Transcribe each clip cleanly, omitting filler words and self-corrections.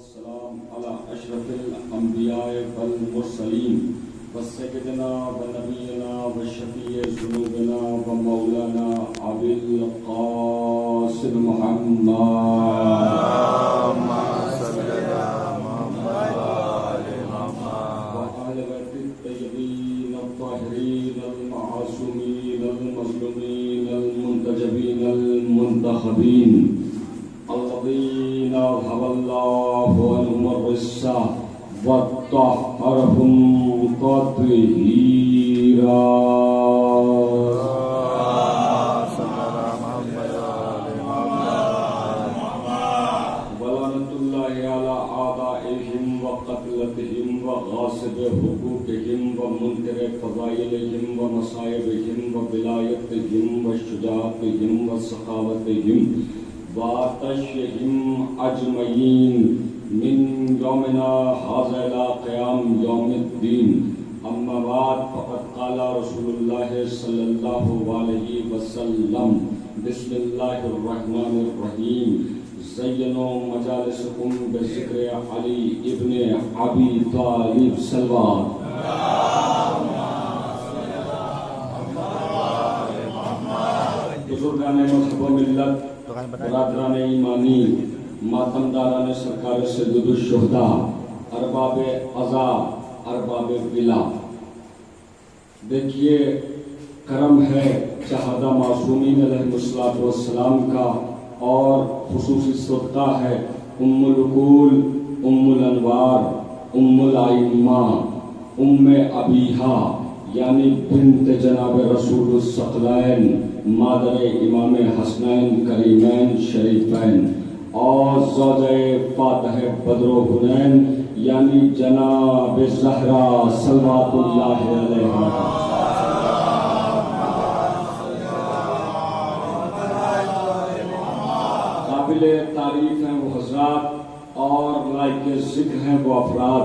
والسلام على أشرف الأنبياء والمرسلين وسيدنا ونبينا وشفيع ذنوبنا ومولانا أبي القاسم محمد وآل بيت الطيبين الطاهرين المعصومين المظلومين المنتجبين المنتخبين الذين أذهب الله عنهم الرجس وطهرهم تطهيرا ولعنة الله على أعدائهم وقتلتهم وغاصب حقوقهم ومنكر فضائلهم ومصائبهم وولايتهم وشجاعتهم وسخاوتهم وَتَشْيِهِمْ أَجْمَعِينَ مِنْ يَوْمِنَا هَذَا إِلَى قِيَامِ يَوْمِ الدِّينِ أَمَّا بَعْدُ فَقَدْ قَالَ رسول الله صلى الله عليه وسلم بسم الله الرحمن الرحيم زينوا مجالسكم بذكر علي ابن أبي طالب صلوات بزرگان مذہب و ملت، برادران ایمانی، ماتمداران سرکار سید الشہداء، ارباب عزا، ارباب ولا، دیکھیے کرم ہے شہداء معصومین علیہ السلام کا، اور خصوصی صدقہ ہے ام العقول، ام الانوار، ام الائمہ، ام ابیہا یعنی بنت جناب رسول الثقلین، مادر امام حسنین کریمین شریفین، اور زوجہ فاتح بدر و حنین یعنی جناب زہرا صلوات اللہ علیہا۔ قابل تعریف ہیں وہ حضرات اور لائق ذکر ہیں وہ افراد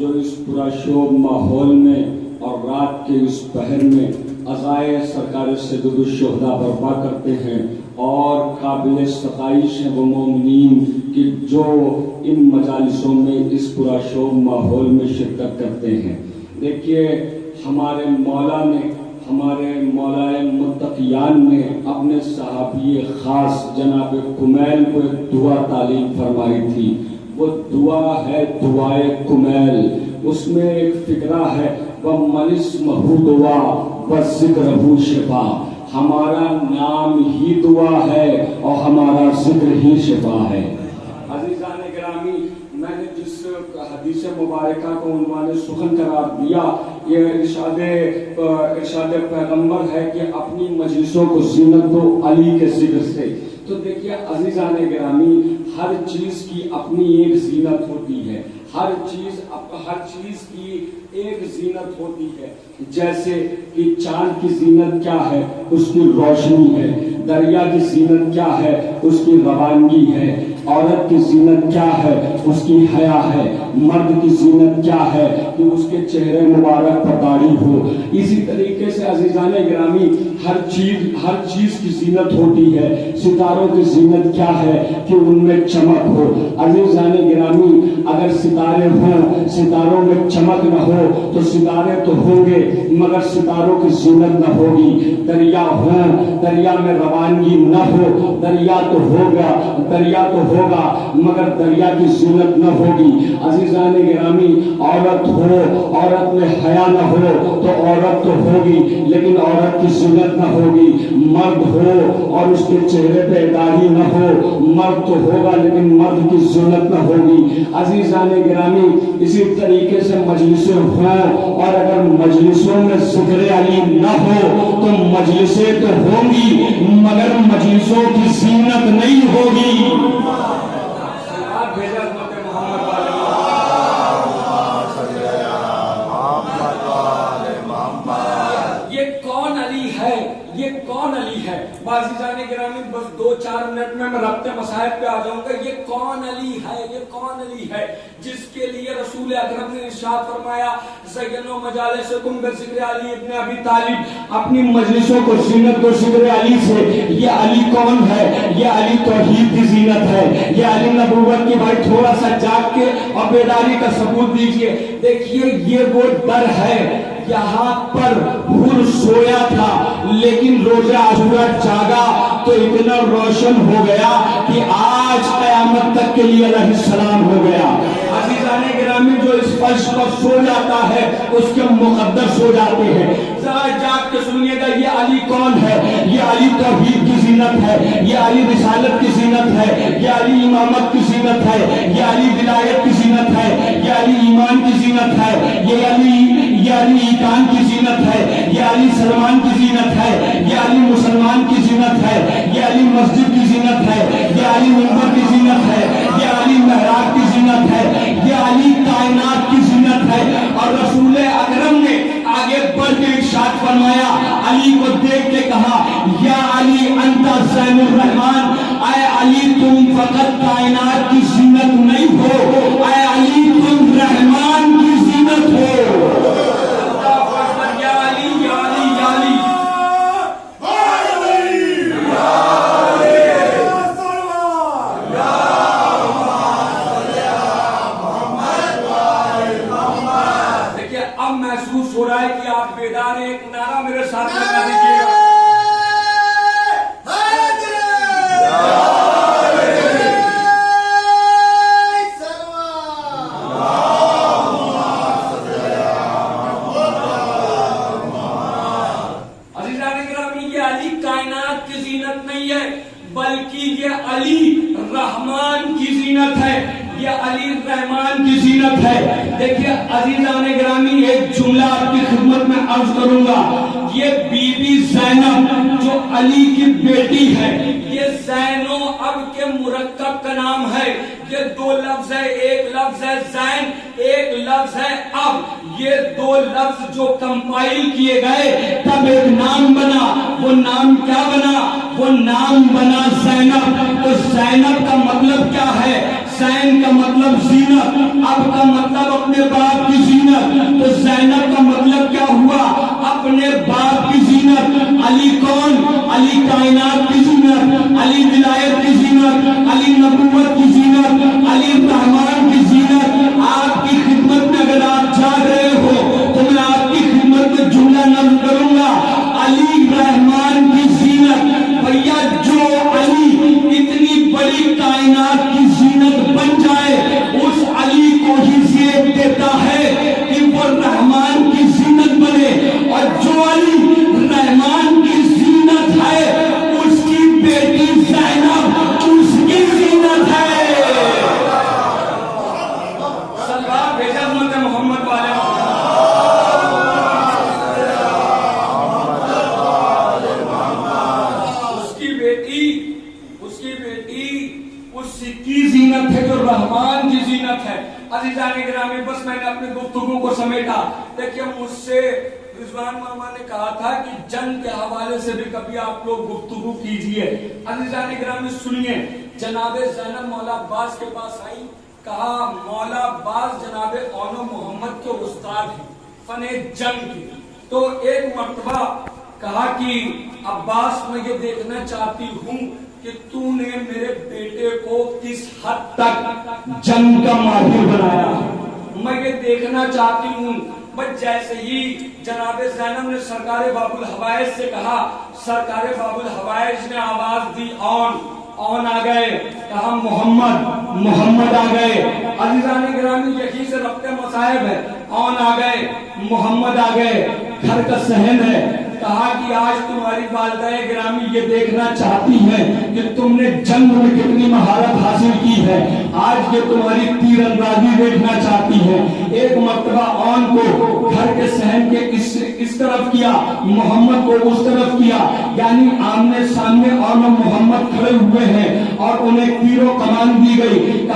جو اس پورا شوب ماحول میں اور رات کے اس پہر میں عزائے سرکار سید الشہداء برپا کرتے ہیں، اور قابل ستائش ہیں وہ مومنین کہ جو ان مجالسوں میں اس پورا شوب ماحول میں شرکت کرتے ہیں۔ دیکھیے ہمارے مولا نے، ہمارے مولا متقیان نے اپنے صحابی خاص جناب کمیل کو ایک دعا تعلیم فرمائی تھی، وہ دعا ہے دعائے کمیل۔ اس میں ایک فقرہ ہے وَمَنِ اسْمَهُ دُعَا وَذِكْرُهُ شِفَاء، ہمارا نام ہی دعا ہے اور ہمارا ذکر ہی شفا ہے۔ عزیزان گرامی، میں نے جس حدیث مبارکہ کو عنوان سخن قرار دیا، یہ ارشاد پیغمبر ہے کہ اپنی مجلسوں کو زینت دو علی کے ذکر سے۔ تو دیکھیے عزیزان گرامی، ہر چیز کی اپنی ایک زینت ہوتی ہے، ہر چیز کی ایک زینت ہوتی ہے۔ جیسے کہ چاند کی زینت کیا ہے؟ اس کی روشنی ہے۔ دریا کی زینت کیا ہے؟ اس کی روانگی ہے۔ عورت کی زینت کیا ہے؟ اس کی حیا ہے۔ مرد کی زینت کیا ہے؟ کہ اس کے چہرے مبارک پر داڑھی ہو۔ اسی طریقے سے عزیزان گرامی ہر چیز کی زینت ہوتی ہے۔ ستاروں کی زینت کیا ہے؟ کہ ان میں چمک ہو۔ عزیزان گرامی اگر ستارے ہوں، ستاروں میں چمک نہ ہو تو ستارے تو ہوں گے مگر ستاروں کی زینت نہ ہوگی۔ دریا ہوں، دریا میں روانگی نہ ہو، دریا تو ہوگا مگر دریا کی زینت نہ ہوگی۔ عزیزان گرامی عورت ہو، عورت میں حیا نہ ہو تو عورت تو ہوگی لیکن عورت کی زینت نہ ہوگی۔ مرد ہو اور اس کے چہرے پہ داڑھی نہ ہو، مرد تو ہوگا لیکن مرد کی زینت نہ ہوگی۔ عزیزان گرامی اسی طریقے سے مجلسیں ہوں، اور اگر مجلسوں میں ذکر علی نہ ہو تو مجلسیں تو ہوں گی مگر مجلسوں کی زینت نہیں ہوگی۔ یہ یہ کون علی ہے؟ عزیزان گرامی بس 2-4 منٹ میں ربط مصائب پہ آ جاؤں گا. یہ کون علی ہے؟ یہ کون علی ہے جس کے لیے رسول اکرم نے ارشاد فرمایا زینوا مجالسکم بذکر علی ابن ابی طالب، اپنی مجلسوں کو زینت دو ذکر علی سے. یہ علی کون ہے؟ یہ علی توحید کی زینت ہے، یہ علی نبوت کی. بھائی تھوڑا سا جاگ کے اور بیداری کا ثبوت دیجئے. دیکھیے یہ وہ در ہے، یہاں پر حور سویا تھا لیکن روزہ عاشورہ جاگا تو اتنا روشن ہو گیا کہ آج قیامت تک کے لیے علیہ السلام ہو گیا. عزیزان گرامی جو اس فرش پر سو جاتا ہے اس کے مقدس ہو جاتے ہیں. ذرا جاگ کے سنیے گا یہ علی کون ہے؟ یہ علی توحید کی زینت ہے، یہ علی رسالت کی زینت ہے، یہ علی امامت کی زینت ہے، یہ علی ولایت کی زینت ہے، یہ علی ایمان کی زینت ہے، یہ علی ایقان کی زینت ہے، یہ علی سلمان کی زینت ہے، یہ علی مسلمان کی زینت ہے، یہ علی مسجد کی زینت ہے، یہ علی منبر کی زینت ہے، یہ علی محراب کی زینت ہے، یہ علی کائنات کی زینت ہے. اور رسول اکرم نے آگے بڑھ کے ارشاد فرمایا، علی کو دیکھ کے کہا یا علی انت زین الرحمان، اے علی تم فقط کائنات کی زینت نہیں ہو، اے علی تم رحمان کی زینت ہو. محسوس ہو رہا ہے کہ آپ بیدار ہیں. ایک نعرہ میرے ساتھ لگا دیجیے گا. عزیزان گرامی یہ علی کائنات کی زینت نہیں ہے بلکہ یہ علی رحمان کی زینت ہے، یہ علی رحمان کی زینت ہے. دیکھیے عزیزان گرامی ایک جملہ آپ کی خدمت میں عرض کروں گا. یہ بی بی زینب جو علی کی بیٹی ہے، یہ زینو اب کے مرکب کا نام ہے. یہ 2 لفظ ہے، ایک لفظ ہے زین، ایک لفظ ہے اب. یہ 2 لفظ جو کمپائل کیے گئے تب ایک نام بنا. وہ نام کیا بنا؟ وہ نام بنا زینب. تو زینب کا مطلب کیا ہے؟ زین کا مطلب زینت، اب کا مطلب اپنے باپ کی زینت. تو زینب کا مطلب کیا ہوا؟ اپنے باپ کی زینت. علی کون؟ علی کائنات کی زینت، علی ولایت کی زینت، علی نبوت کی زینت، علی رحمان کی زینت. آپ کی خدمت میں اگر آپ جاگ رہے ہو تو میں آپ کی خدمت میں جملہ نقل کروں گا، علی رحمان کی زینت. بھیا جو علی اتنی بڑی کائنات کی زینت بن جائے اس علی کو ہی زیب دیتا ہے کہ وہ رحمان کی زینت بنے. اور جو علی رحمان کی زینت ہے اس کی بیٹی زینب اس کی زینت ہے. سلوات بھیجا امت محمد والے. زینت ہے جو رحمان کی زینت ہے. عزیزان گرامی بس میں نے اپنی گفتگو کو سمیٹا. دیکھیے مجھ سے رضوان ماما نے کہا تھا کہ جنگ کے حوالے سے بھی کبھی آپ لوگ گفتگو کیجئے. عزیزان گرامی سنیے، جناب زینب مولا عباس کے پاس آئی، کہا مولا عباس جناب اون محمد کے استاد ہیں فن جنگ کی. تو ایک مرتبہ کہا کہ عباس میں یہ دیکھنا چاہتی ہوں کہ تو نے میرے بیٹے کو کس حد تک جنگ کا ماہر بنایا. میں یہ دیکھنا چاہتی ہوں. بس جیسے ہی جناب زینب نے سرکار باب الحوائج سے کہا، سرکار باب الحوائج نے آواز دی آن آ گئے. کہا محمد آ گئے. عزیزان گرامی یہی سے ربط مصائب ہے. آن آ گئے، محمد آ گئے. گھر کا صحن ہے. کہا کہ آج تمہاری والدہ گرامی یہ دیکھنا چاہتی ہیں کہ تم نے جنگ میں کتنی مہارت حاصل کی ہے. آج یہ تمہاری تیر اندازی دیکھنا چاہتی ہیں. ایک مرتبہ آن کو گھر کے صحن کے اس طرف کیا، محمد کو اس طرف کیا، یعنی آمنے سامنے آن و محمد کھڑے ہوئے ہیں اور انہیں تیر و کمان دی گئی.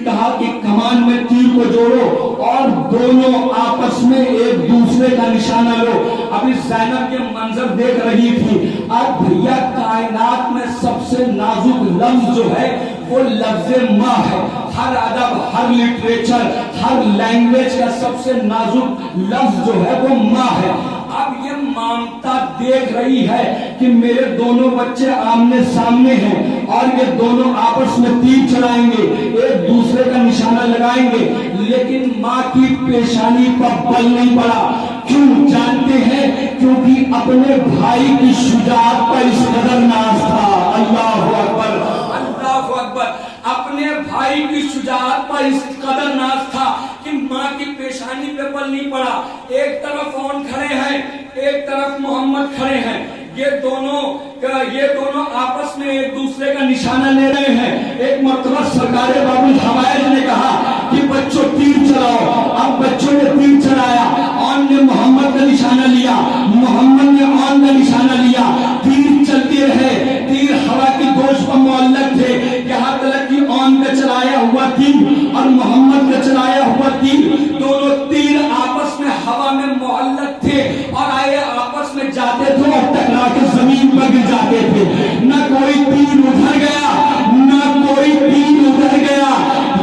کہا کہ کمان میں تیر کو جوڑو اور دونوں آپس میں ایک دوسرے کا نشانہ لو. ابھی زینب یہ منظر دیکھ رہی تھی. اب بھیا کائنات میں سب سے نازک لفظ جو ہے وہ لفظ ماں ہے. ہر ادب، ہر لٹریچر، ہر لینگویج کا سب سے نازک لفظ جو ہے وہ ماں ہے. اب یہ مامتا دیکھ رہی ہے کہ میرے دونوں بچے آمنے سامنے ہیں اور یہ دونوں آپس میں تیر چلائیں گے، ایک دوسرے کا نشانہ لگائیں گے، لیکن ماں کی پیشانی پر بل نہیں پڑا. کیوں جانتے ہیں؟ کیونکہ اپنے بھائی کی شجاعت پر اس قدر ناز تھا. اللہ اکبر، اللہ اکبر. اپنے بھائی کی شجاعت پر اس قدر ناز تھا کہ ماں کی پیشانی پہ بل نہیں پڑا. ایک طرف اون کھڑے ہیں، ایک طرف محمد کھڑے ہیں. یہ دونوں آپس میں ایک دوسرے کا نشانہ لے رہے ہیں. ایک مرتبہ سرکار باب الحوائج نے کہا کہ بچوں تیر چلاؤ. اب بچوں نے تیر چلایا، اون نے محمد کا نشانہ لیا، محمد نے اون کا نشانہ لیا. تیر چلتی رہے، تیر ہوا کی گوش پر معلق تھے. یہاں تک کہ اون کا چلایا ہوا تیر اور محمد کا چلایا ہوا تیر، دونوں تیر آپس میں ہوا میں معلق تھے اور آئے آپس میں جاتے تھے اور ٹکرا کے زمین پر گر جاتے تھے. نہ کوئی تیر ادھر گیا، نہ کوئی تیر ادھر گیا.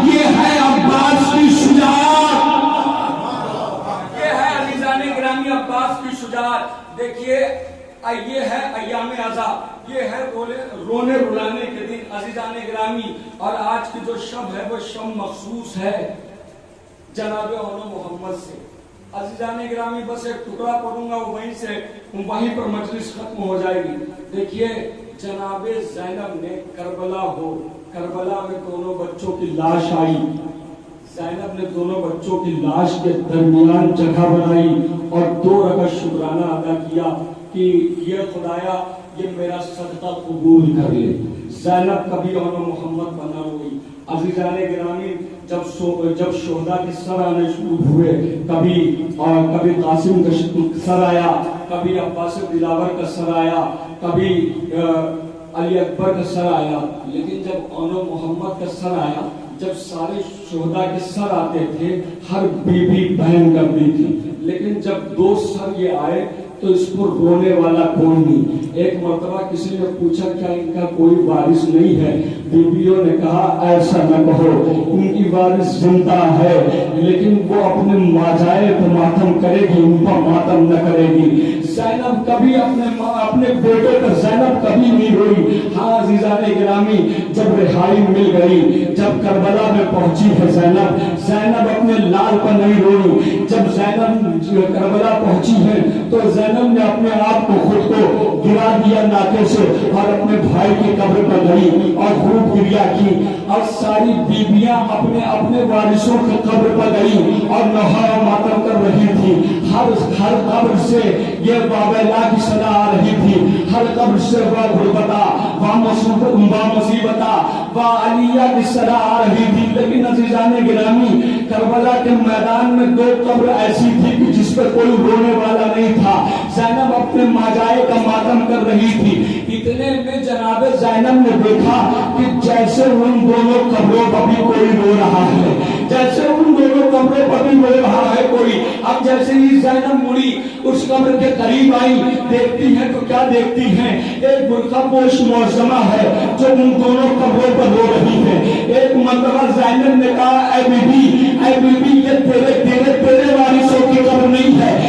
یہ ہے عباس کی شجاعت، یہ ہے عزیزان گرامی عباس کی شجاعت. دیکھیے یہ ہے ایام عزا، یہ ہے رونے رلانے کے دن عزیزان گرامی. اور آج کی جو شب ہے وہ شب مخصوص ہے جناب اون محمد سے. عزیزان گرامی بس ایک ٹکڑا پڑھوں گا، وہیں پر مجلس ختم ہو جائے گی. دیکھیے جناب زینب نے کربلا میں دونوں بچوں کی لاش آئی. زینب نے دونوں بچوں کی لاش کے درمیان جگہ بنائی اور 2 رکعت شکرانہ ادا کیا کہ یہ خدایا یہ میرا صدقہ قبول کر لے. زینب کبھی اون محمد بنا ہوئی. عزیزان گرامی جب شہداء کے سر آنے شروع ہوئے، کبھی قاسم کا سر آیا، کبھی عباس دلاور کا سر آیا، کبھی علی اکبر کا سر آیا. لیکن جب اون محمد کا سر آیا، جب سارے شہداء کے سر آتے تھے ہر بیوی بہن کرتی تھی. لیکن جب 2 سر یہ آئے تو اس کو رونے والا کوئی نہیں. ایک مرتبہ کسی نے پوچھا کیا ان کا کوئی وارث نہیں ہے؟ بیویوں نے کہا ایسا نہ کہو، ان کی وارث زندہ ہے لیکن وہ اپنے ماجائے پر ماتم کرے گی، ان پر ماتم نہ کرے گی. زینب کبھی اپنے بیٹے پر زینب کبھی نہیں روئی. ہاں عزیزان گرامی جب رہائی مل گئی، جب کربلا میں پہنچی ہے زینب اپنے لال پر نہیں روئی. جب زینب کربلا پہنچی ہے تو زینب نے اپنے آپ کو خود کو گرا دیا ناکے سے اور اپنے بھائی کی قبر پر گئی اور خوب گریا کی. اور ساری بیویاں اپنے وارثوں کی قبر پر گئی اور نوحہ و ماتم کر رہی تھی. ہر قبر سے یہ وابلا کی صدا آ رہی تھی. ہر قبر سے وہ غربتا، وہ مصیبتا، وہ علیہ کی صدا آ رہی تھی. لیکن عزیزان گرامی کربلا کے میدان میں 2 قبر ایسی تھی کہ جس پر کوئی رونے والا نہیں تھا. زینب اپنے ماجائے کا ماتم کر رہی تھی. اتنے میں جناب زینب نے دیکھا کہ جیسے ان دونوں قبروں پر بھی کوئی رو رہا ہے، جیسے ان دونوں قبروں پر بھی رو رہا ہے کوئی. اب جیسے ہی زینب مڑی اس قبر کے قریب آئی، دیکھتی ہے تو کیا دیکھتی ہیں؟ ایک برقع پوش معظمہ ہے جو ان دونوں قبروں پر رو رہی ہے. ایک مرتبہ زینب نے کہا اے بی بی یہ تیرے وارثوں کی قبر نہیں ہے،